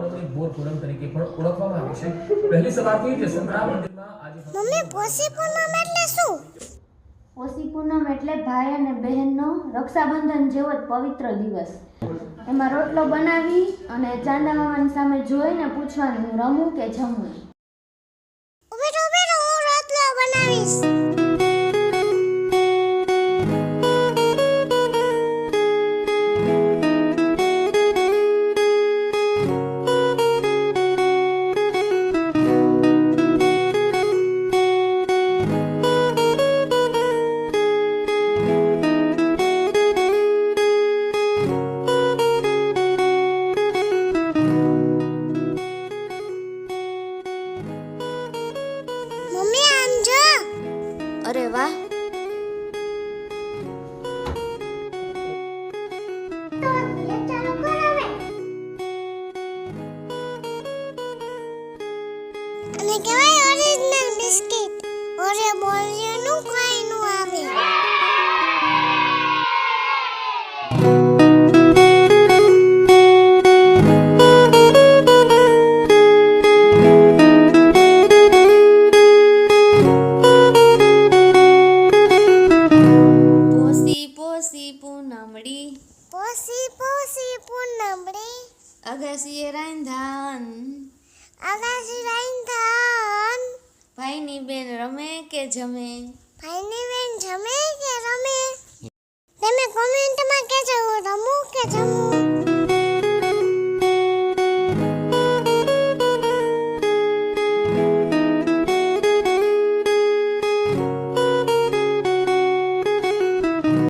નવરાત્રી બોર પૂનમ તરીકે પણ ઓળખવામાં આવે છે. પહેલી સવારથી જ સંતરામ મંદિરમાં આજે મમ્મી પોષી પૂનમ એટલે શું? પોષી પૂનમ એટલે ભાઈ અને બહેનનો રક્ષાબંધન જેવો જ પવિત્ર દિવસ. એમાં રોટલો બનાવી અને ચાંદા મામાની સામે જોઈને પૂછવાનું, હું રમું કે જમું. ઉભી રહો, હું રોટલો બનાવીશ. મમ્મી આમ જો. અરે વાહ, ચાલો કર હવે. અને કહેવાય ઓરિજિનલ બિસ્કિટ. ઓરે બોલ્યુનું કોઈ નું આવે. પોષી પોષી પૂનમડી પોષી પોષી પૂનમડી અગાસીએ રાંધાન, આકાશી રાંધાન. ભાઈની બેન રમે કે જમે. ભાઈની બેન જમે કે રમે? તમે કોમેન્ટમાં કહેજો હું રમું કે જમું.